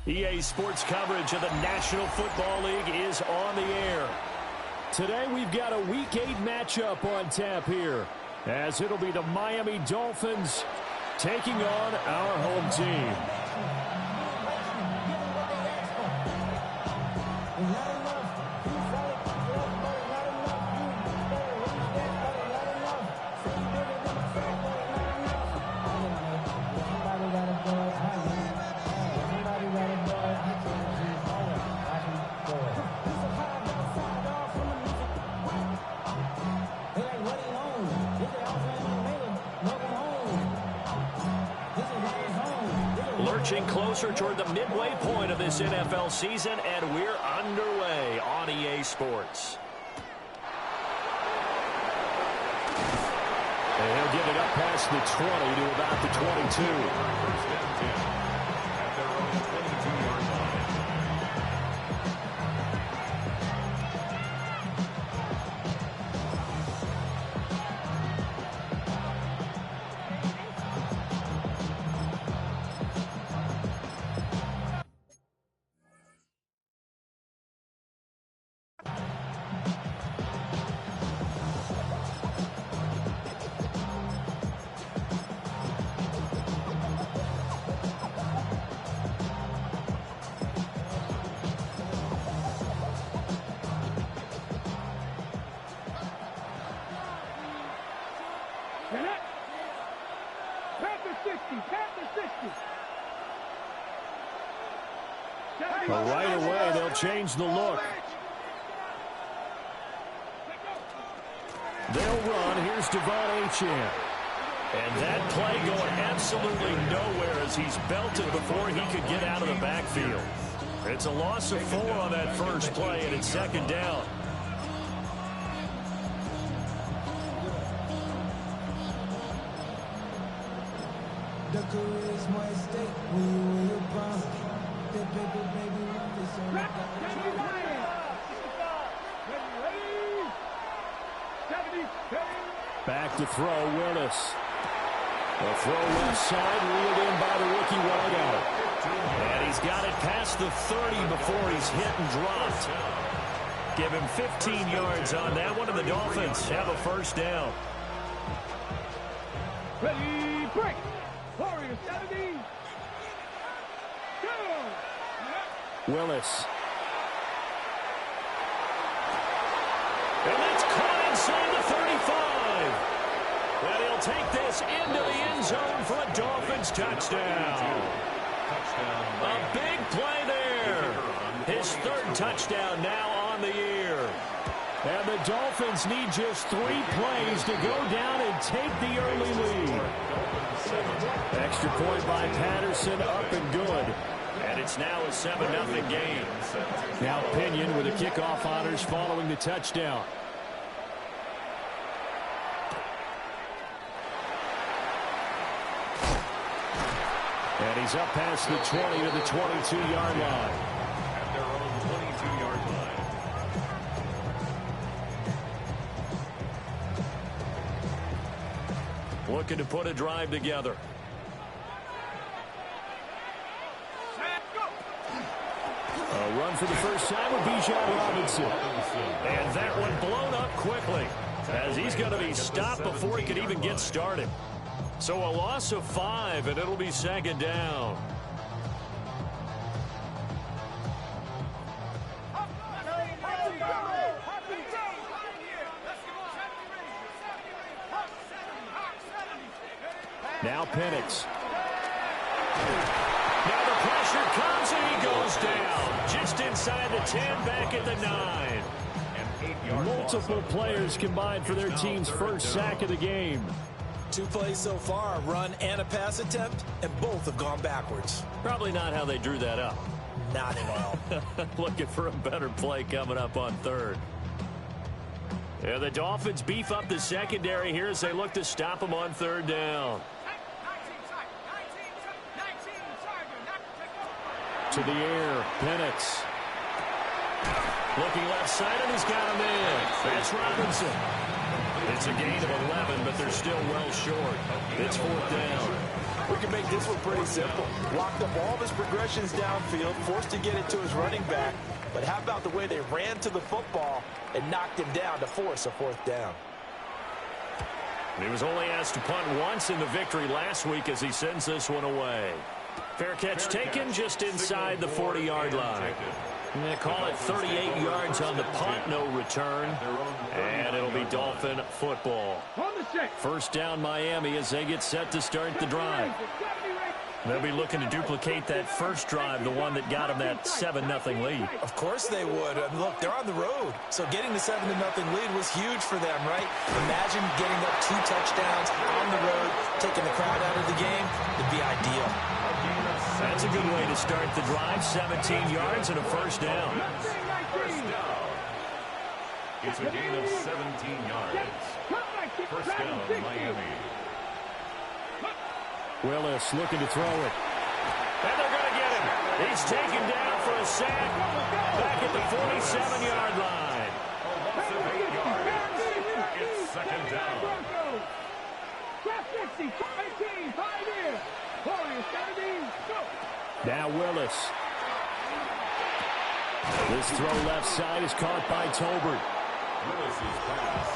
EA Sports coverage of the National Football League is on the air. Today we've got a Week 8 matchup on tap here, as it'll be the Miami Dolphins taking on our home team. Lurching closer toward the midway point of this NFL season, and we're underway on EA Sports. And he'll get it up past the 20 to about the 22. Well, right away, they'll change the look. They'll run. Here's Devon Achane. And that play going absolutely nowhere as he's belted before he could get out of the backfield. It's a loss of 4 on that first play, and it's second down. Back to throw, Willis. The throw left side, reeled in by the rookie wideout. And he's got it past the 30 before he's hit and dropped. Give him 15 yards on that one, and the Dolphins have a first down. Ready, break. Warriors 70. Go. Willis. And that's caught inside the 35. And he'll take this into the end zone for a Dolphins touchdown. A big play there. His third touchdown now on the year. And the Dolphins need just 3 plays to go down and take the early lead. Extra point by Patterson, up and good. And it's now a 7-0 game. Now Pinion with the kickoff honors following the touchdown. And he's up past the 20 to the 22-yard line. At their own 22-yard line. Looking to put a drive together. A run for the first time with Bijan Robinson. And that one blown up quickly, as he's going to be stopped before he could even get started. So a loss of 5, and it'll be second down. Now Penix. Now the pressure comes, and he goes down. Just inside the 10, back at the 9. Multiple players combined for their team's first sack of the game. 2 plays so far, a run and a pass attempt, and both have gone backwards. Probably not how they drew that up. Not at all. Looking for a better play coming up on third. Yeah, the Dolphins beef up the secondary here as they look to stop them on third down. To the air, Penix. Looking left side, and he's got him in. That's Robinson. It's a gain of 11, but they're still well short. It's fourth down. We can make this one pretty simple. Blocked up all of his progressions downfield, forced to get it to his running back. But how about the way they ran to the football and knocked him down to force a fourth down? He was only asked to punt once in the victory last week as he sends this one away. Fair catch taken just inside the 40-yard line. I'm going to call it 38 yards on the punt, no return. And it'll be Dolphin football. First down Miami as they get set to start the drive. They'll be looking to duplicate that first drive, the one that got them that 7-0 lead. Of course they would. Look, they're on the road. So getting the 7-0 lead was huge for them, right? Imagine getting up 2 touchdowns on the road, taking the crowd out of the game. It'd be ideal. That's a good way to start the drive. 17 yards and a first down. It's a gain of 17 yards. First down, Miami. Willis looking to throw it. And they're going to get him. He's taken down for a sack back at the 47-yard line. A loss of 8 yards. It's second down. Now Willis. This throw left side is caught by Tolbert.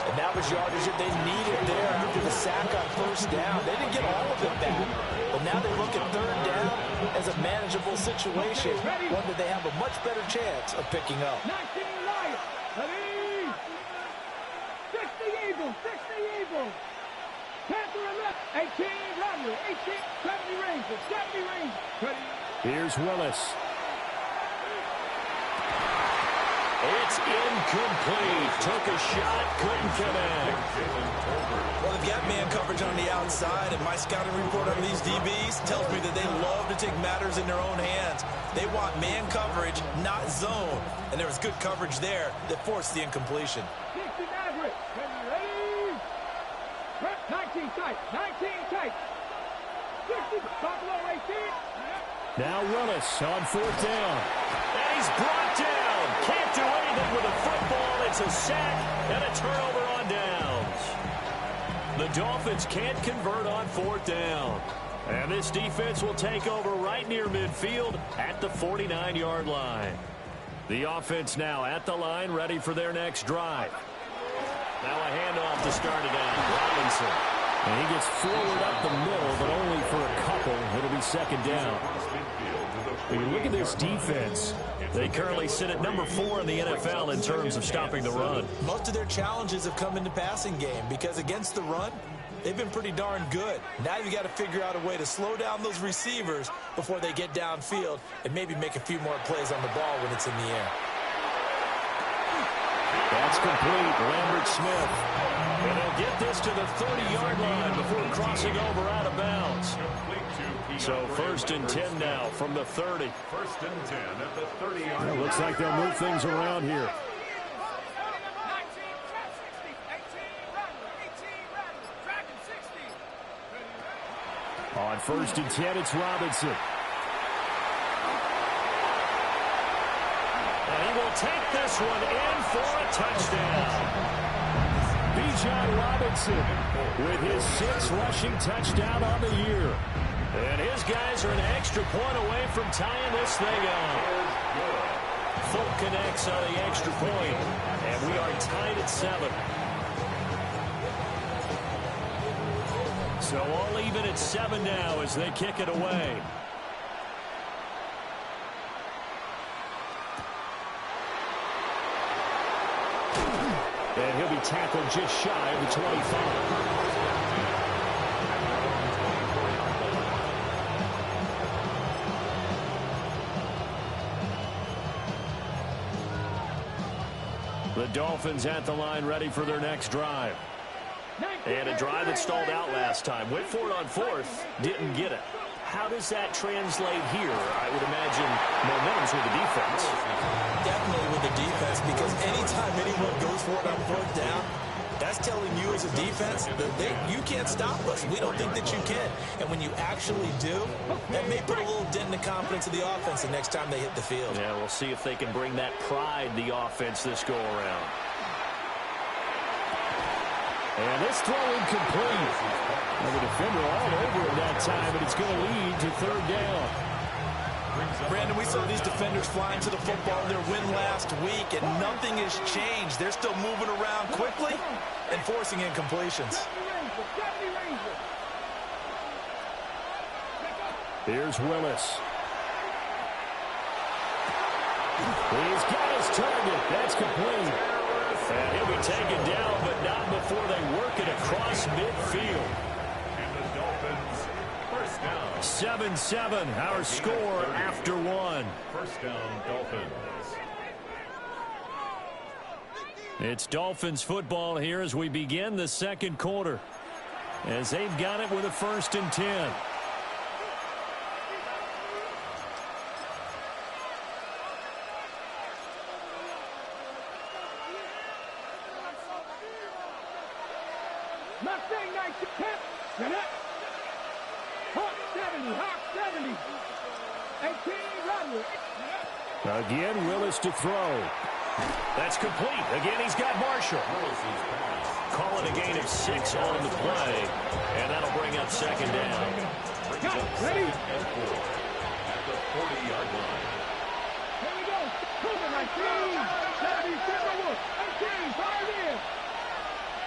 And that was yardage that they needed there after the sack on first down. They didn't get all of it back. But now they look at third down as a manageable situation, one that they have a much better chance of picking up. 19 Lions. Ready? 60 Eagles. 60 Eagles. Panther and left. 18 Rodney. 18. 70 Rangers. 70 Rangers. Ready? Here's Willis. It's incomplete. Took a shot, couldn't connect. Well, they've got man coverage on the outside, and my scouting report on these DBs tells me that they love to take matters in their own hands. They want man coverage, not zone. And there was good coverage there that forced the incompletion. 60 Maverick. Ready? 19 tight. 19 tight. 60. Buffalo 18. Now Willis on fourth down. And he's brought down. Can't do anything with a football. It's a sack and a turnover on downs. The Dolphins can't convert on fourth down. And this defense will take over right near midfield at the 49-yard line. The offense now at the line, ready for their next drive. Now a handoff to start it out. Robinson. And he gets forward up the middle, but only for a couple. It'll be second down. When you look at this defense, they currently sit at number 4 in the NFL in terms of stopping the run. Most of their challenges have come in the passing game because against the run, they've been pretty darn good. Now you've got to figure out a way to slow down those receivers before they get downfield and maybe make a few more plays on the ball when it's in the air. That's complete. Lambert Smith. And they'll get this to the 30-yard line before crossing over out of bounds. So first and 10 now from the 30. First and 10 at the 30-yard line. Looks like they'll move things around here. 19, 60. On first and 10, it's Robinson. And he will take this one in for a touchdown. Bijan Robinson with his 6th rushing touchdown on the year. And his guys are an extra point away from tying this thing up. Folk connects on the extra point, and we are tied at 7. So all even at 7 now as they kick it away. And he'll be tackled just shy of the 25. The Dolphins at the line ready for their next drive. And a drive that stalled out last time. Went for it on fourth, didn't get it. How does that translate here? I would imagine momentum's with the defense. Definitely with the defense, because anytime anyone goes for it on fourth down, that's telling you as a defense that you can't stop us. We don't think that you can. And when you actually do, that may put a little dent in the confidence of the offense the next time they hit the field. Yeah, we'll see if they can bring that pride, the offense, this go around. And this throw incomplete. And the defender all over it that time, and it's going to lead to third down. Brandon, we saw these defenders flying to the football in their win last week, and nothing has changed. They're still moving around quickly and forcing incompletions. Here's Willis. He's got his target. That's complete. And he'll be taken down, but not before they work it across midfield. And the Dolphins, first down. 7-7, our score after one. First down, Dolphins. It's Dolphins football here as we begin the second quarter, as they've got it with a 1st and 10. Mustang 19, Hawk 70, 18, Rodney. Again, Willis to throw. That's complete. Again, he's got Marshall. Calling a gain of 6 on the play, and that'll bring up second down. Ready? And 4 at the 40-yard line. Here we go. Cougar 19, 70, Timberwolf, 18, fire in.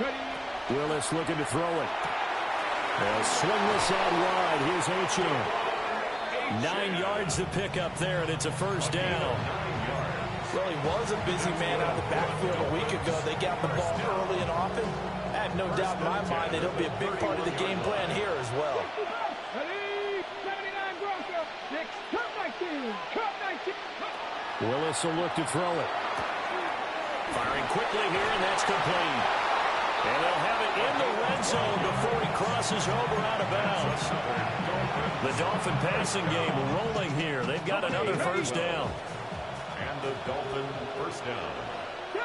Ready? Willis looking to throw it. They'll swing this out wide. Here's H.M. 9 yards to pick up there, and it's a first down. Well, he was a busy man out of the backfield a week ago. They got the ball early and often. I have no doubt in my mind that he'll be a big part of the game plan here as well. Ready? 79 Grocer, 6, cut 19, cut 19. Willis will look to throw it. Firing quickly here, and that's complete. And they'll have it in the red zone before he crosses over out of bounds. The Dolphin passing game rolling here. They've got another first down. And the Dolphin first down. Go!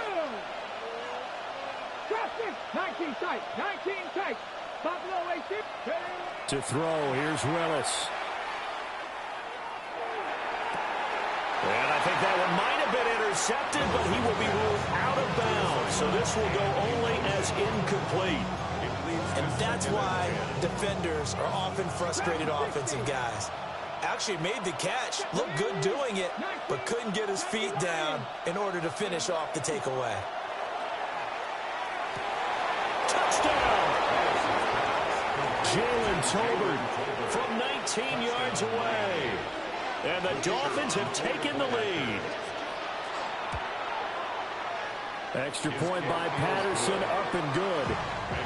Drop it! 19 tight, 19 tight. Buffalo 18. To throw, here's Willis. And I think that one might have been intercepted, but he will be ruled out of bounds. So this will go only as incomplete. And that's why defenders are often frustrated offensive guys. Actually made the catch, looked good doing it, but couldn't get his feet down in order to finish off the takeaway. Touchdown! Jalen Tolbert from 19 yards away. And the Dolphins have taken the lead. Extra point by Patterson, up and good.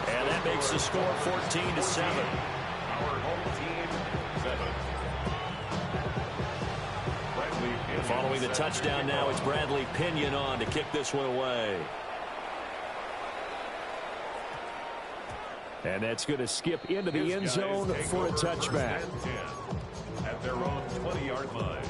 And that makes the score 14-7. Our home team, 7. Following the touchdown now, it's Bradley Pinion on to kick this one away. And that's going to skip into the end zone for a touchback. At their own 20-yard line.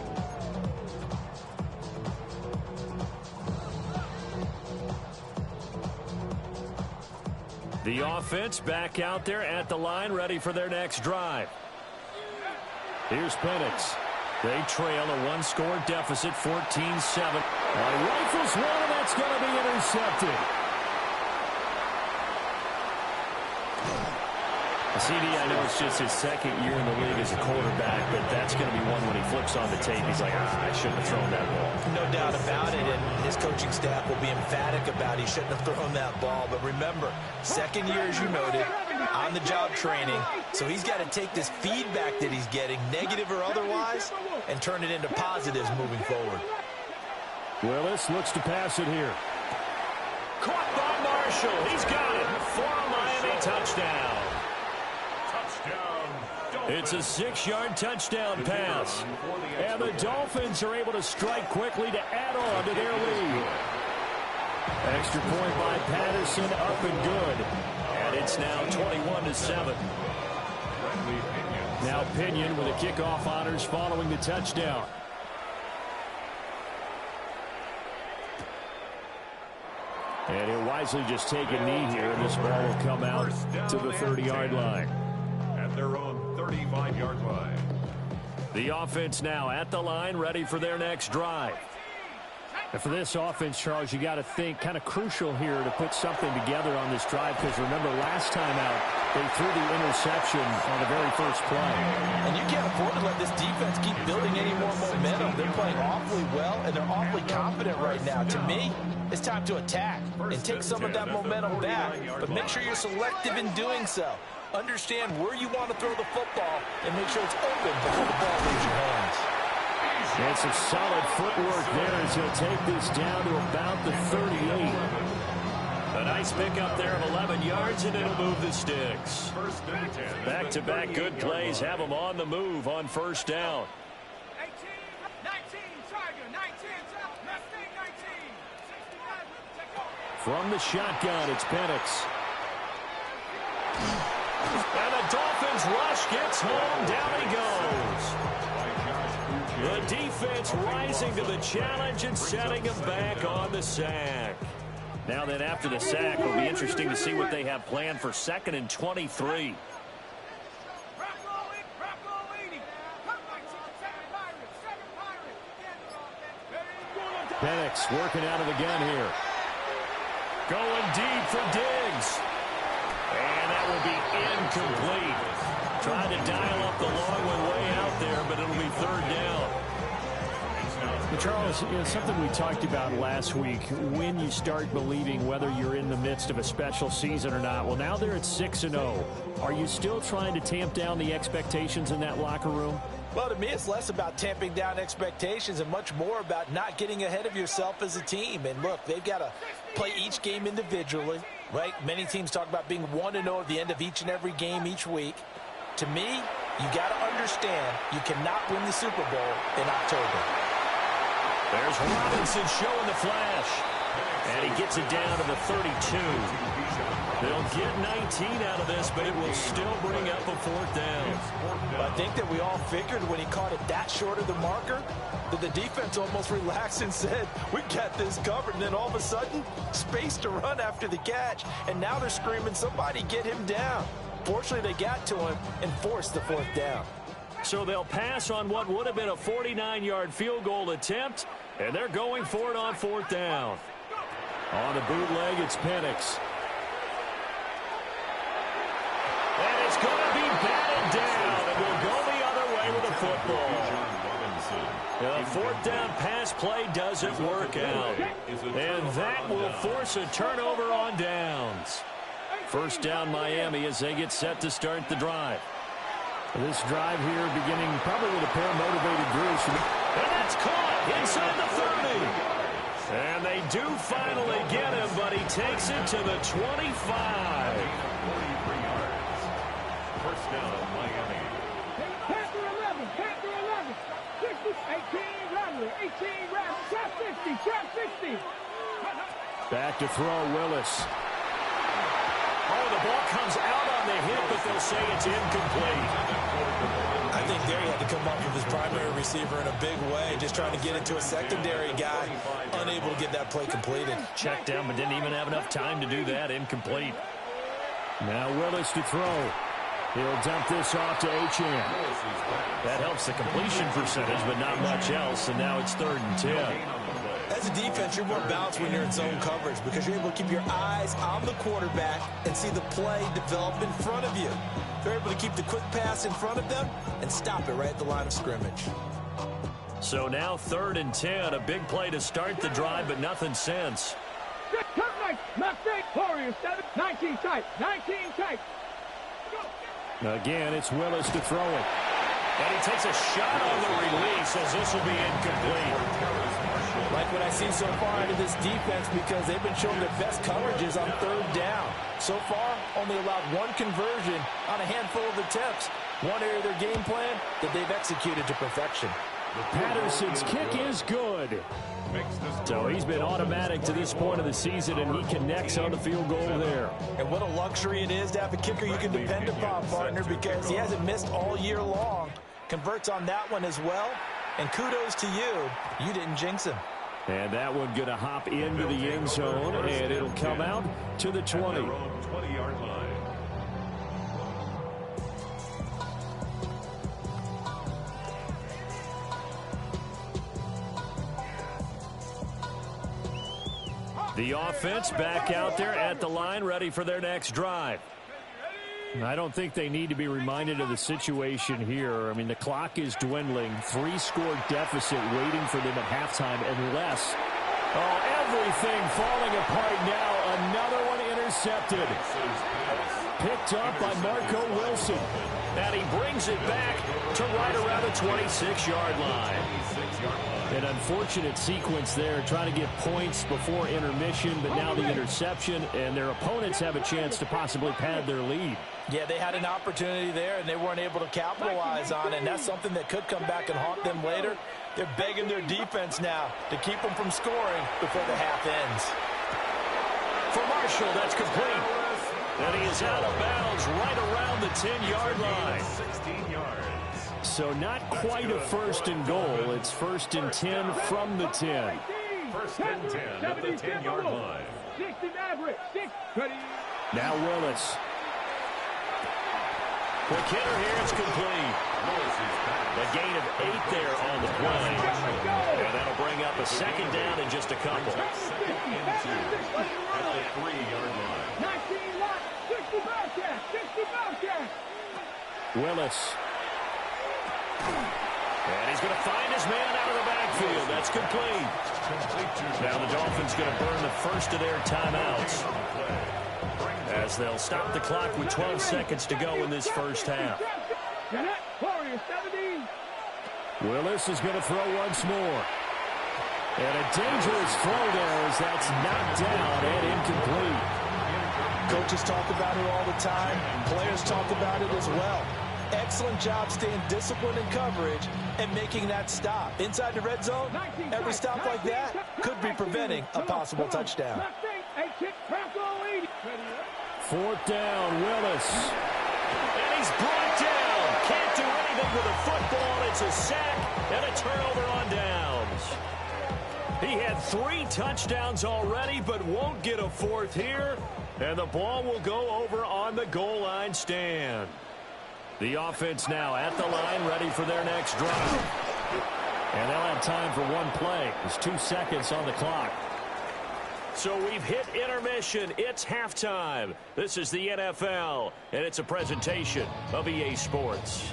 The offense back out there at the line, ready for their next drive. Here's Penix. They trail a one-score deficit, 14-7. Rifles one, and that's going to be intercepted. CD, I know it's just his second year in the league as a quarterback, but that's going to be one when he flips on the tape. He's like, I shouldn't have thrown that ball. No doubt about it, and his coaching staff will be emphatic about he shouldn't have thrown that ball. But remember, second year, as you noted, on-the-job training, so he's got to take this feedback that he's getting, negative or otherwise, and turn it into positives moving forward. Willis looks to pass it here. Caught by Marshall. He's got it for a Miami touchdown. It's a 6-yard touchdown pass. And the Dolphins are able to strike quickly to add on to their lead. Extra point by Patterson, up and good. And it's now 21-7. Now Pinion with a kickoff honors following the touchdown. And he'll wisely just take a knee here, and this ball will come out to the 30-yard line. At their own 35-yard line. The offense now at the line, ready for their next drive. And for this offense, Charles, you got to think kind of crucial here to put something together on this drive, because remember last time out they threw the interception on the very first play. And you can't afford to let this defense keep building any more momentum. They're playing awfully well, and they're awfully confident right now. To me, it's time to attack and take some of that momentum back, but make sure you're selective in doing so. Understand where you want to throw the football and make sure it's open before the ball leaves your hands. And some solid footwork there as he'll take this down to about the 38. A nice pickup there of 11 yards, and it'll move the sticks. Back-to-back good plays have them on the move on first down. 18, 19, Tiger, 19, Mustang, 19, 65, take off. From the shotgun, it's Penix. And the Dolphins rush gets home. Down he goes. The defense rising to the challenge and setting him back on the sack. Now then, after the sack, it'll be interesting to see what they have planned for 2nd and 23. Penix working out of the gun here. Going deep for Diggs. And that will be incomplete. Trying to dial up the long one way out there, but it'll be 3rd down. But Charles, something we talked about last week, when you start believing whether you're in the midst of a special season or not. Well, now they're at 6-0. Are you still trying to tamp down the expectations in that locker room? Well, to me, it's less about tamping down expectations and much more about not getting ahead of yourself as a team. And look, they've got to play each game individually, right? Many teams talk about being 1-0 at the end of each and every game each week. To me, you got to understand you cannot win the Super Bowl in October. There's Robinson showing the flash. And he gets it down to the 32. They'll get 19 out of this, but it will still bring up a 4th down. I think that we all figured when he caught it that short of the marker that the defense almost relaxed and said, we got this covered. And then all of a sudden, space to run after the catch. And now they're screaming, somebody get him down. Fortunately, they got to him and forced the 4th down. So they'll pass on what would have been a 49-yard field goal attempt, and they're going for it on 4th down. On the bootleg, it's Penix. And it's going to be batted down, and we'll go the other way with the football. The 4th down pass play doesn't work out, and that will force a turnover on downs. 1st down Miami as they get set to start the drive. This drive here beginning probably with a pair of motivated Bruce. And that's caught inside the 30. And they do finally get him, but he takes it to the 25. 43 yards. 1st down, Miami. Panther 11, Panther 11, 60, 18, Rattler, 18, Rattler, trap 50, trap 50. Back to throw, Willis. Oh, the ball comes out on the hit, but they'll say it's incomplete. I think there he had to come up with his primary receiver in a big way, just trying to get it to a secondary guy, unable to get that play completed. Checked down, but didn't even have enough time to do that. Incomplete. Now Willis to throw. He'll dump this off to Achane. That helps the completion percentage, but not much else, and now it's 3rd and 10. As a defense, you're more balanced when you're in zone coverage because you're able to keep your eyes on the quarterback and see the play develop in front of you. They're able to keep the quick pass in front of them and stop it right at the line of scrimmage. So now 3rd and 10, a big play to start the drive, but nothing since. Come nice, Mustang, Warriors 7, 19 tight, 19 tight. Again, it's Willis to throw it. And he takes a shot on the release as this will be incomplete. Like what I've seen so far out of this defense because they've been showing their best coverages on 3rd down. So far, only allowed 1 conversion on a handful of attempts. One area of their game plan that they've executed to perfection. Patterson's kick is good. So he's been automatic to this point of the season, and he connects on the field goal there. And what a luxury it is to have a kicker you can depend upon, partner, because he hasn't missed all year long. Converts on that one as well. And kudos to you. You didn't jinx him. And that one going to hop into the end zone, and it'll come out to the 20. 20-yard line. The offense back out there at the line, ready for their next drive. I don't think they need to be reminded of the situation here. I mean, the clock is dwindling. 3-score deficit waiting for them at halftime unless... Oh, everything falling apart now. Another one intercepted. Picked up by Marco Wilson. And he brings it back to right around the 26-yard line. An unfortunate sequence there, trying to get points before intermission, but now the interception, and their opponents have a chance to possibly pad their lead. Yeah, they had an opportunity there, and they weren't able to capitalize on it, and that's something that could come back and haunt them later. They're begging their defense now to keep them from scoring before the half ends. For Marshall, that's complete. And he is out of bounds right around the 10-yard line. 16 yards. So not quite a first and goal. It's first and 10 from the 10. First and 10 at the 10-yard line. 60 Maverick, 6, ready. Now Willis. Quick hitter here, it's complete. A gain of 8 there on the play. And that'll bring up a second down in just a couple. Second and 2 at the 3-yard line. 19 lot, 60 Bobcat, 60 Bobcat. Willis. And he's going to find his man out of the backfield. That's complete. Now the Dolphins going to burn the first of their timeouts, as they'll stop the clock with 12 seconds to go in this first half. Willis is going to throw once more. And a dangerous throw there as that's knocked down and incomplete. Coaches talk about it all the time. Players talk about it as well. Excellent job staying disciplined in coverage and making that stop. Inside the red zone, every stop like that could be preventing a possible touchdown. 4th down, Willis. And he's brought down. Can't do anything with a football. It's a sack and a turnover on downs. He had 3 touchdowns already, but won't get a 4th here. And the ball will go over on the goal line stand. The offense now at the line, ready for their next drive. And they'll have time for one play. There's 2 seconds on the clock. So we've hit intermission. It's halftime. This is the NFL, and it's a presentation of EA Sports.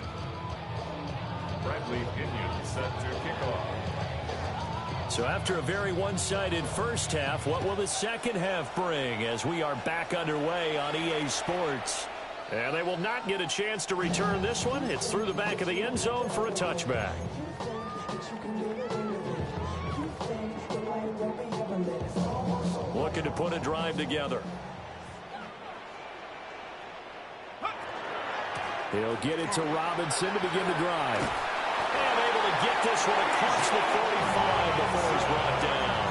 Bradley Pinion set to kick off. So after a very one-sided first half, what will the second half bring as we are back underway on EA Sports? And they will not get a chance to return this one. It's through the back of the end zone for a touchback. Looking to put a drive together. He'll get it to Robinson to begin the drive. And able to get this one across the 45 before he's brought down.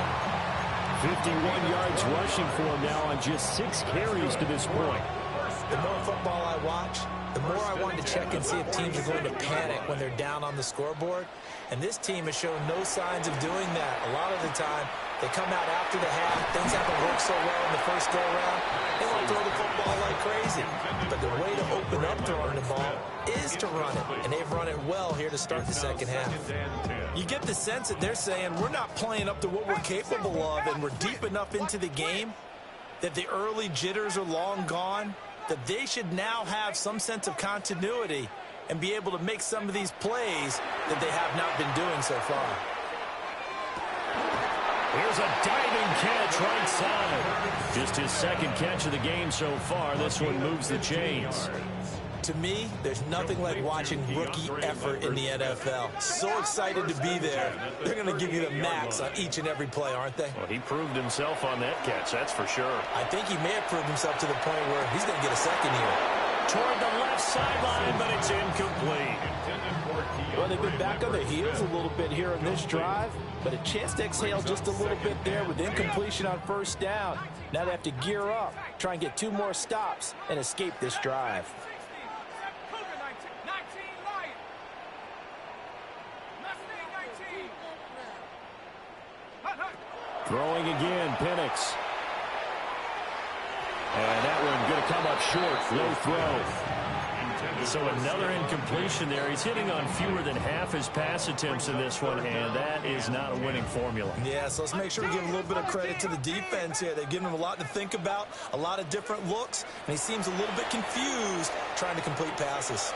51 yards rushing for him now on just 6 carries to this point. The more football I watch, the more I want to check and see if teams are going to panic when they're down on the scoreboard. And this team has shown no signs of doing that. A lot of the time, they come out after the half. Things haven't worked so well in the first go-around. They want to throw the football like crazy. But the way to open up throwing the ball is to run it. And they've run it well here to start the second half. You get the sense that they're saying we're not playing up to what we're capable of, and we're deep enough into the game that the early jitters are long gone, that they should now have some sense of continuity and be able to make some of these plays that they have not been doing so far. Here's a diving catch right side. Just his second catch of the game so far. This one moves the chains. To me, there's nothing like watching rookie effort in the NFL. So excited to be there. They're going to give you the max on each and every play, aren't they? Well, he proved himself on that catch, that's for sure. I think he may have proved himself to the point where he's going to get a second here. Toward the left sideline, but it's incomplete. Well, they've been back on their heels a little bit here on this drive, but a chance to exhale just a little bit there with incompletion on first down. Now they have to gear up, try and get 2 more stops, and escape this drive. Throwing again, Penix. And that one going to come up short. Low throw. So another incompletion there. He's hitting on fewer than half his pass attempts in this one, and that is not a winning formula. Yeah, so let's make sure we give a little bit of credit to the defense here. They've given him a lot to think about, a lot of different looks, and he seems a little bit confused trying to complete passes.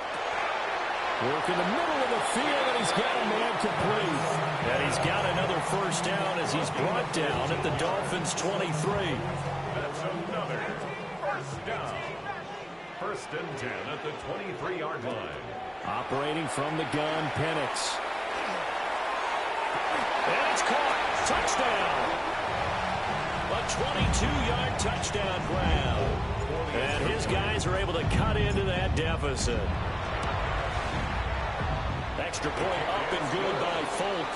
Work in the middle of the field, and he's got a man complete. And he's got another first down as he's brought down at the Dolphins' 23. That's another first down. First and 10 at the 23-yard line. Operating from the gun, Penix. And it's caught. Touchdown. A 22-yard touchdown grab. And his guys are able to cut into that deficit. Extra point up and good by Folk.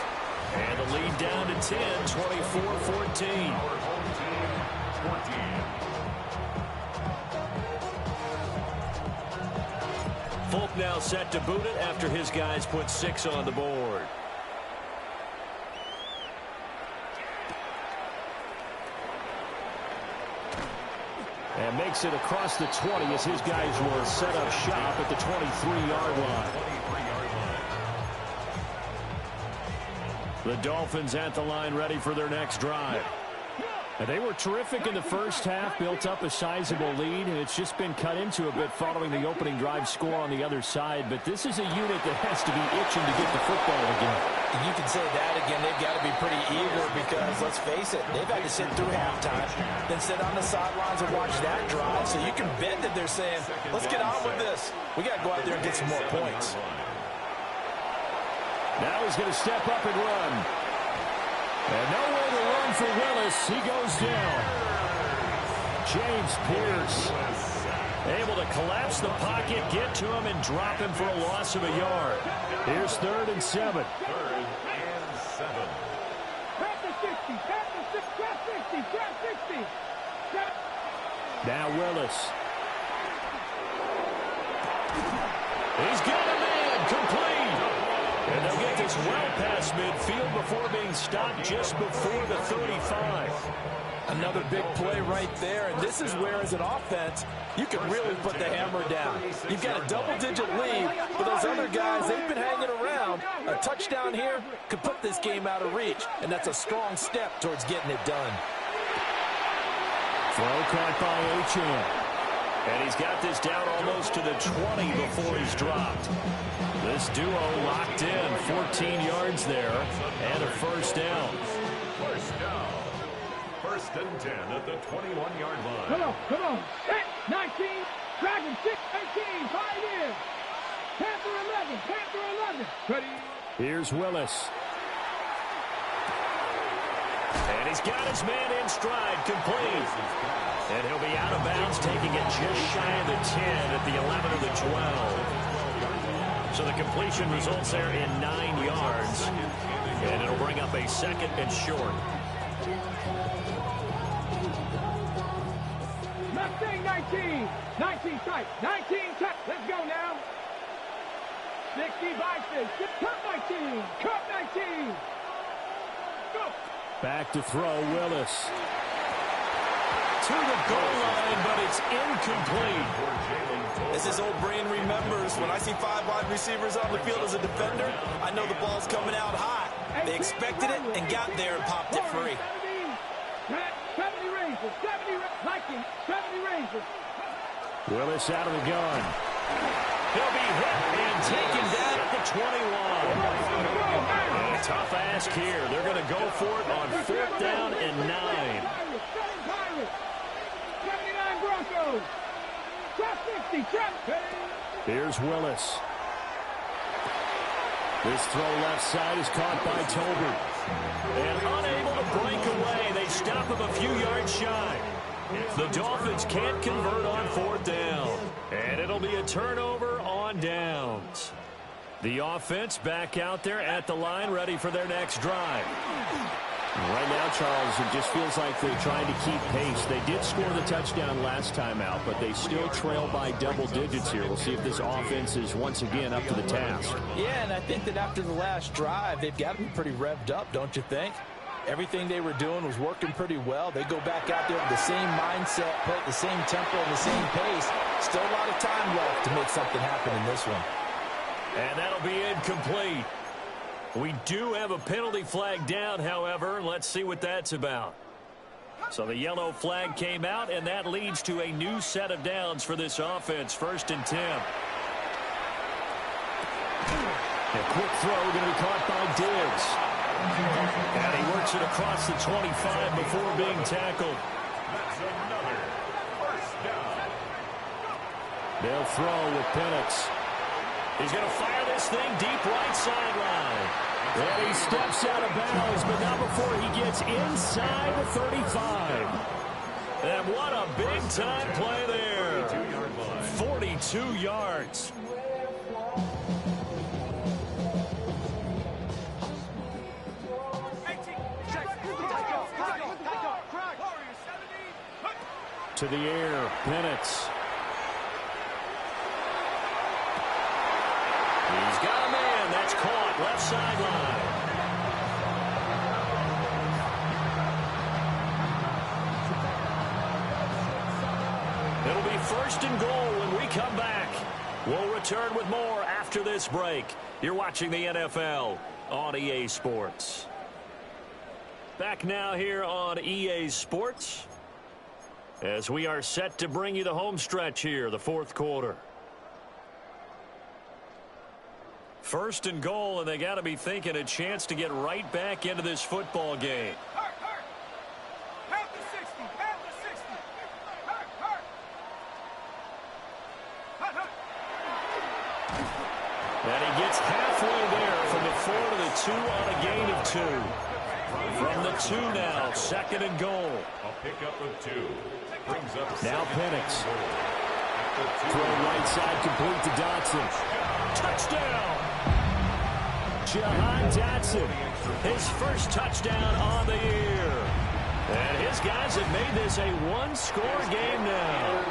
And the lead down to 10, 24-14. Our home team, 14. Folk now set to boot it after his guys put 6 on the board. And makes it across the 20 as his guys will set up shop at the 23-yard line. The Dolphins at the line ready for their next drive. And they were terrific in the first half, built up a sizable lead, and it's just been cut into a bit following the opening drive score on the other side. But this is a unit that has to be itching to get the football again. You can say that again. They've got to be pretty eager because, let's face it, they've had to sit through halftime, then sit on the sidelines and watch that drive. So you can bet that they're saying, let's get on with this. We got to go out there and get some more points. Now he's going to step up and run. And nowhere to run for Willis. He goes down. James Pierce able to collapse the pocket, get to him, and drop him for a loss of a yard. Here's 3rd and 7. 3rd and 7. Pass the 60. Pass the 60. Pass 60. Pass 60. Now Willis. He's got a man complete. And they'll get this well past midfield before being stopped just before the 35. Another big play right there, and this is where, as an offense, you can really put the hammer down. You've got a double-digit lead, but those other guys, they've been hanging around. A touchdown here could put this game out of reach, and that's a strong step towards getting it done. Throw caught by Achane. And he's got this down almost to the 20 before he's dropped. This duo locked in, 14 yards there, and a first down. First down. 1st and 10 at the 21-yard line. Come on, come on. 19, Dragon 6, 18, 5 in. Panther 11, Panther 11. Ready. Here's Willis. And he's got his man in stride, complete. And he'll be out of bounds, taking it just shy of the 10 at the 11 of the 12. So the completion results there in 9 yards. And it'll bring up a 2nd and short. Mustang 19. 19 tight. 19 tight. Let's go now. 60 by 6. Cut 19. Cut 19. Go. Back to throw, Willis. To the goal line, but it's incomplete. As his old brain remembers, when I see 5 wide receivers on the field as a defender, I know the ball's coming out hot. They expected it and got there and popped it free. 70 Rangers, 70 Vikings, 70 Rangers. Willis out of the gun. He'll be hit and taken down at the 21. And a tough ask here. They're going to go for it on 4th down and 9. 79 Broncos. Trap 60, trap. Here's Willis. This throw left side is caught by Tolbert. And unable to break away. They stop him a few yards shy. The Dolphins can't convert on 4th down. And it'll be a turnover on downs. The offense back out there at the line, ready for their next drive. Right now, Charles, it just feels like they're trying to keep pace. They did score the touchdown last time out, but they still trail by double digits here. We'll see if this offense is once again up to the task. Yeah, and I think that after the last drive, they've got to be pretty revved up, don't you think? Everything they were doing was working pretty well. They go back out there with the same mindset, play at the same tempo and the same pace. Still a lot of time left to make something happen in this one. And that'll be incomplete. We do have a penalty flag down, however. Let's see what that's about. So the yellow flag came out, and that leads to a new set of downs for this offense. 1st and 10. A quick throw going to be caught by Diggs. And he works it across the 25 before being tackled. That's another first down. They'll throw with Penix. He's going to fire this thing deep right sideline. And he steps out of bounds, but not before he gets inside the 35. And what a big-time play there. 42 yards. To the air, Penix. He's got a man. That's caught. Left sideline. It'll be 1st and goal when we come back. We'll return with more after this break. You're watching the NFL on EA Sports. Back now here on EA Sports as we are set to bring you the home stretch here, the 4th quarter. 1st and goal, and they got to be thinking a chance to get right back into this football game. And he gets halfway there from the 4 to the 2 on a gain of 2. From the 2 now, 2nd and goal. A pickup of 2. Brings up now Penix. Throw right side complete to Dotson. Touchdown! Jahan Dotson, his first touchdown on the year. And his guys have made this a one-score game now.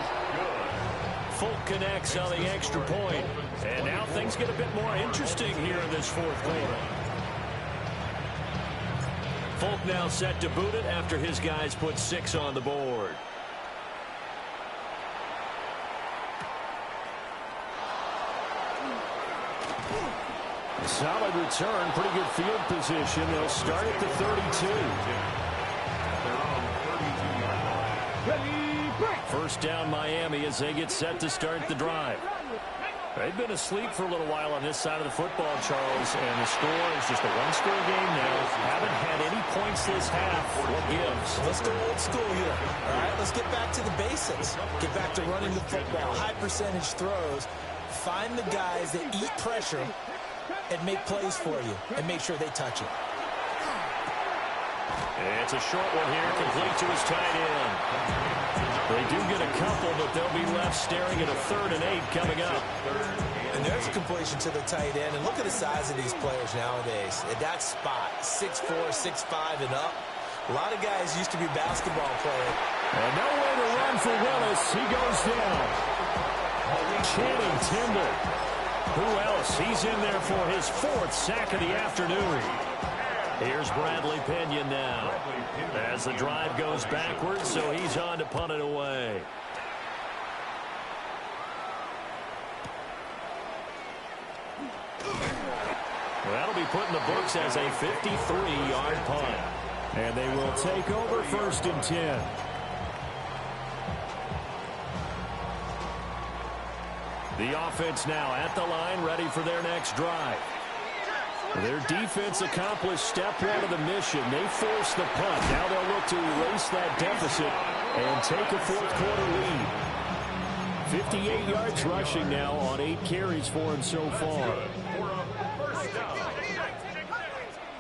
Folk connects on the extra point. And now things get a bit more interesting here in this 4th quarter. Folk now set to boot it after his guys put 6 on the board. Solid return, pretty good field position. They'll start at the 32. 1st down Miami as they get set to start the drive. They've been asleep for a little while on this side of the football, Charles, and the score is just a one-score game now. Haven't had any points this half. What gives? Let's go old school here. All right, let's get back to the basics. Get back to running the football, high percentage throws. Find the guys that eat pressure and make plays for you and make sure they touch it. It's a short one here, complete to his tight end. They do get a couple, but they'll be left staring at a 3rd and 8 coming up. And there's a completion to the tight end. And look at the size of these players nowadays. At that spot, 6'4", 6'5", and up. A lot of guys used to be basketball players. And no way to run for Willis. He goes down. Channing Tindall. Who else? He's in there for his 4th sack of the afternoon. Here's Bradley Pinion now as the drive goes backwards, so he's on to punt it away. Well, that'll be put in the books as a 53-yard punt. And they will take over 1st and 10. The offense now at the line, ready for their next drive. Their defense accomplished step 1 of the mission. They forced the punt. Now they'll look to erase that deficit and take a 4th quarter lead. 58 yards rushing now on 8 carries for him so far. First down.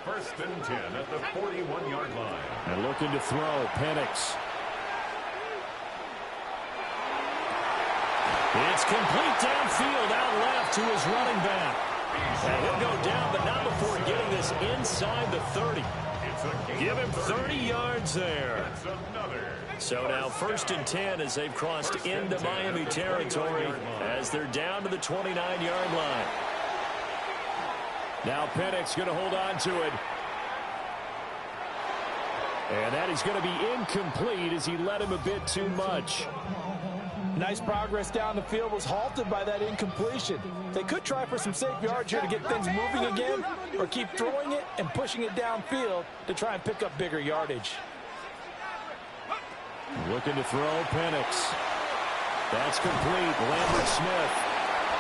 1st and 10 at the 41-yard line. And looking to throw, Penix. It's complete downfield, out left to his running back. And he'll go down, but not before getting this inside the 30. Give him 30 yards there. So now 1st and 10 as they've crossed into Miami territory as they're down to the 29-yard line. Now Penix going to hold on to it. And that is going to be incomplete as he led him a bit too much. Nice progress down the field was halted by that incompletion. They could try for some safe yards here to get things moving again, or keep throwing it and pushing it downfield to try and pick up bigger yardage. Looking to throw, Penix. That's complete. Lambert Smith.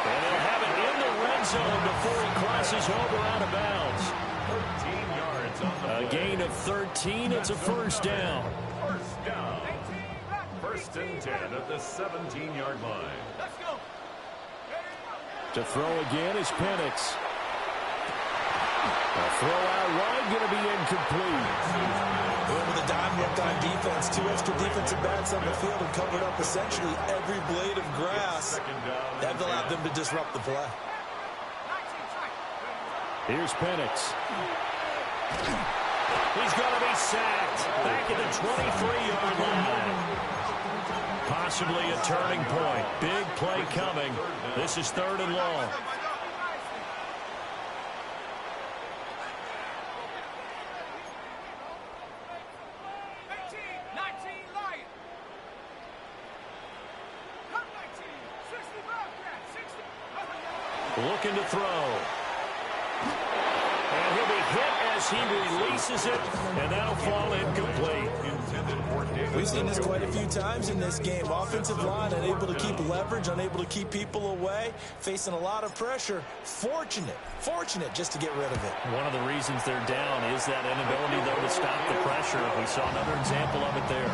And they'll have it in the red zone before he crosses over out of bounds. 13 yards on the A gain of 13. It's a first down. First down. First and 10 at the 17-yard line. Let's go. To throw again is Penix. A throw out wide, going to be incomplete. Well, with a dime look on defense, 2 extra defensive backs on the field and covered up essentially every blade of grass. That allowed them to disrupt the play. Here's Penix. He's going to be sacked back at the 23-yard line. Possibly a turning point. Big play coming. This is 3rd and long. Looking to throw. And he'll be hit as he releases it, and that'll fall incomplete. We've seen this quite a few times in this game. Offensive line unable to keep leverage, unable to keep people away, facing a lot of pressure. Fortunate just to get rid of it. One of the reasons they're down is that inability, though, to stop the pressure. We saw another example of it there.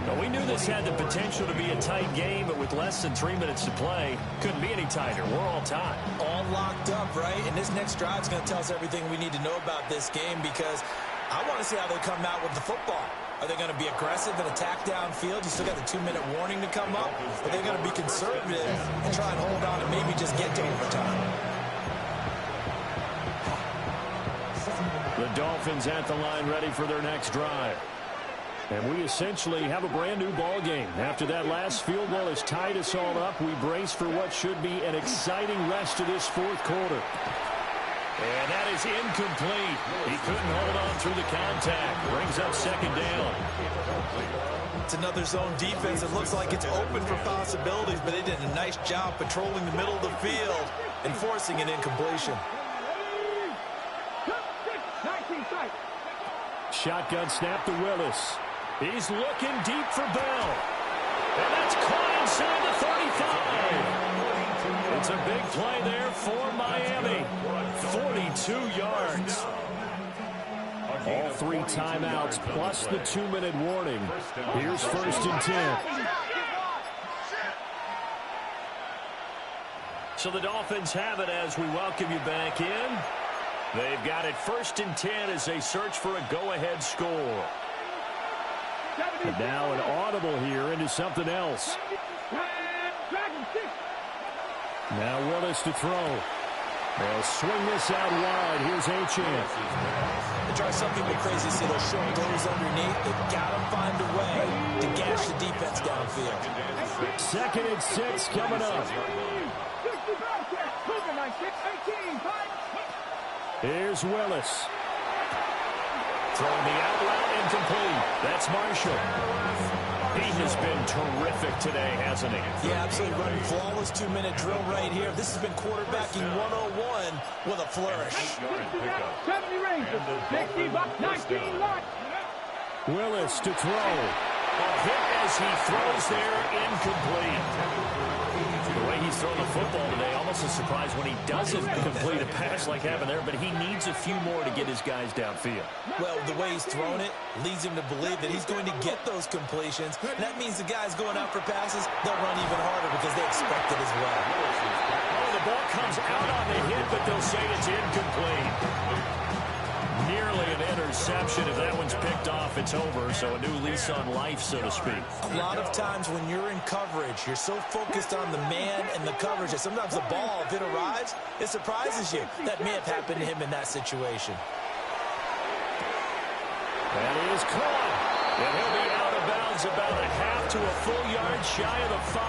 Now, we knew this had the potential to be a tight game, but with less than 3 minutes to play, couldn't be any tighter. We're all tied. All locked up, right? And this next drive is going to tell us everything we need to know about this game, because I want to see how they come out with the football. Are they going to be aggressive and attack downfield? You still got the 2-minute warning to come up. Are they going to be conservative and try and hold on and maybe just get to overtime? The Dolphins at the line, ready for their next drive. And we essentially have a brand new ball game. After that last field goal has tied us all up, we brace for what should be an exciting rest of this 4th quarter. And that is incomplete. He couldn't hold on through the contact. Brings up 2nd down. It's another zone defense. It looks like it's open for possibilities, but they did a nice job patrolling the middle of the field and forcing an incompletion. Shotgun snap to Willis. He's looking deep for Bell. And that's caught inside the 35. It's a big play there for Miami. 42 yards. All 3 timeouts plus the 2-minute warning. Here's 1st and 10. So the Dolphins have it as we welcome you back in. They've got it 1st and 10 as they search for a go-ahead score. And now an audible here into something else. Now Willis to throw. They'll swing this out wide. Here's Achane. They try something but crazy, see those short goes underneath. They've got to find a way to gash the defense downfield. 2nd and 6 coming up. Here's Willis. Throwing the out route incomplete. That's Marshall. He has been terrific today, hasn't he? Yeah, absolutely. Running flawless 2-minute drill right here. This has been quarterbacking 101 with a flourish. 70 Rangers, 60, 19 watts. Willis to throw. A hit as he throws there, incomplete. The way he's throwing the football today, almost a surprise when he doesn't complete a pass like happened there, but he needs a few more to get his guys downfield. Well, the way he's thrown it leads him to believe that he's going to get those completions. And that means the guys going out for passes, they'll run even harder because they expect it as well. Oh, the ball comes out on the hit, but they'll say it's incomplete. Nearly an interception. If that one's picked off, it's over. So a new lease on life, so to speak. A lot of times when you're in coverage, you're so focused on the man and the coverage that sometimes the ball, if it arrives, it surprises you. That may have happened to him in that situation. That is caught. And he'll be out of bounds about a half to a full yard shy of the 5.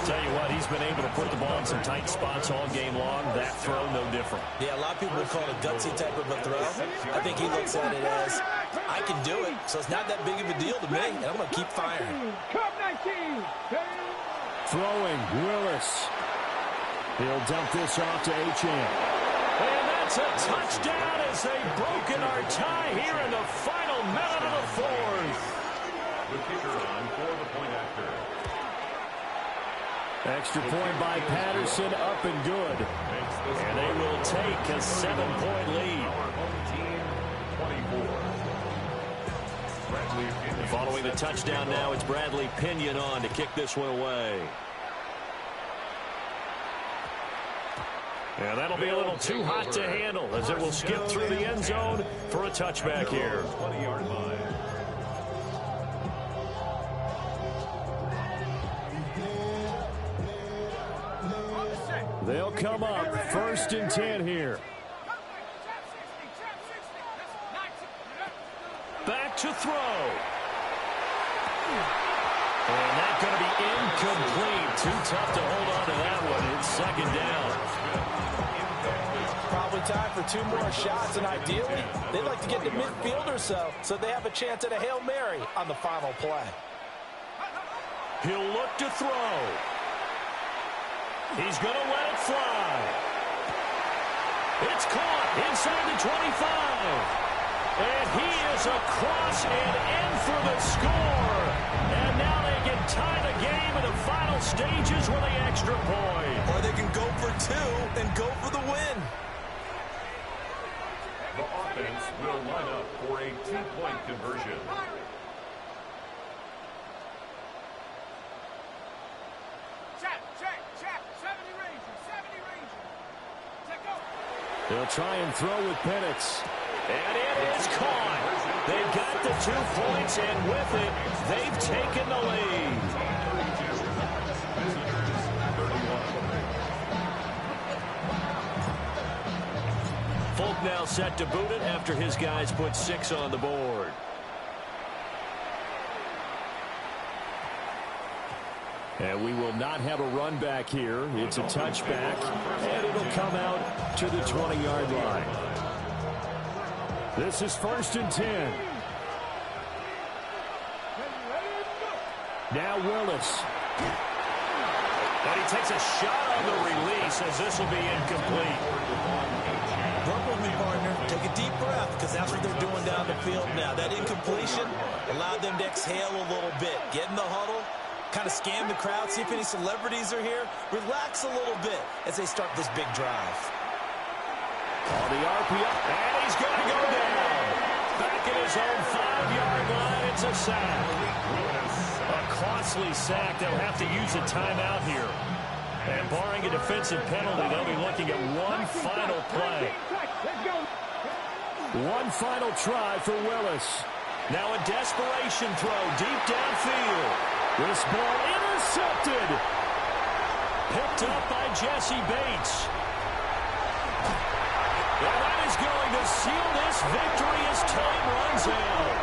Tell you what, he's been able to put the ball in some tight spots all game long. That throw, no different. Yeah, a lot of people would call it a gutsy type of a throw. I think he looks at it as, I can do it, so it's not that big of a deal to me, and I'm going to keep firing. Throwing, Willis. He'll dump this off to Achane. And that's a touchdown as they've broken our tie here in the final minute of the fourth. The kicker on for the point after. Extra point by Patterson, up and good. And they will take a 7-point lead. Following the touchdown now, it's Bradley Pinion on to kick this one away. And that'll be a little too hot to handle as it will skip through the end zone for a touchback here. 20-yard line. They'll come up 1st and 10 here. Back to throw. And that's going to be incomplete. Too tough to hold on to that one. It's 2nd down. Probably time for 2 more shots, and ideally, they'd like to get to midfield or so they have a chance at a Hail Mary on the final play. He'll look to throw. He's going to let it fly. It's caught inside the 25. And he is across and in for the score. And now they can tie the game in the final stages with the extra point. Or they can go for 2 and go for the win. The offense will line up for a 2-point conversion. They'll try and throw with Penix. And it is caught. They've got the 2 points, and with it, they've taken the lead. Folk now set to boot it after his guys put 6 on the board. And we will not have a run back here. It's a touchback, and it'll come out to the 20-yard line. This is 1st and 10. Now Willis. And he takes a shot on the release as this will be incomplete. Work with me, partner. Take a deep breath, because that's what they're doing down the field now. That incompletion allowed them to exhale a little bit. Get in the huddle. Kind of scan the crowd, see if any celebrities are here. Relax a little bit as they start this big drive. On the RPO, and he's going to go down. Back at his own 5-yard line, it's a sack. A costly sack. They'll have to use a timeout here. And barring a defensive penalty, they'll be looking at one final play. One final try for Willis. Now a desperation throw deep downfield. This ball intercepted. Picked up by Jesse Bates. And that is going to seal this victory as time runs out.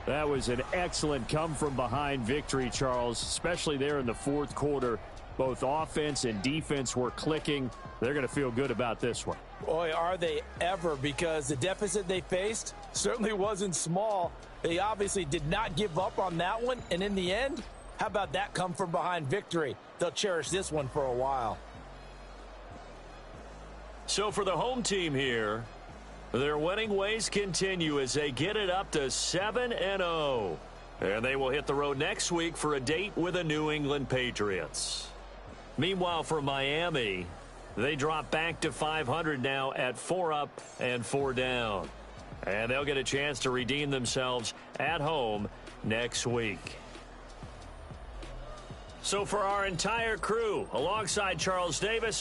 That was an excellent come-from-behind victory, Charles, especially there in the 4th quarter. Both offense and defense were clicking. They're going to feel good about this one. Boy, are they ever, because the deficit they faced certainly wasn't small. They obviously did not give up on that one, and in the end, how about that come-from-behind victory? They'll cherish this one for a while. So for the home team here, their winning ways continue as they get it up to 7-0. And they will hit the road next week for a date with the New England Patriots. Meanwhile, for Miami, they drop back to 500 now at 4 up and 4 down. And they'll get a chance to redeem themselves at home next week. So for our entire crew, alongside Charles Davis,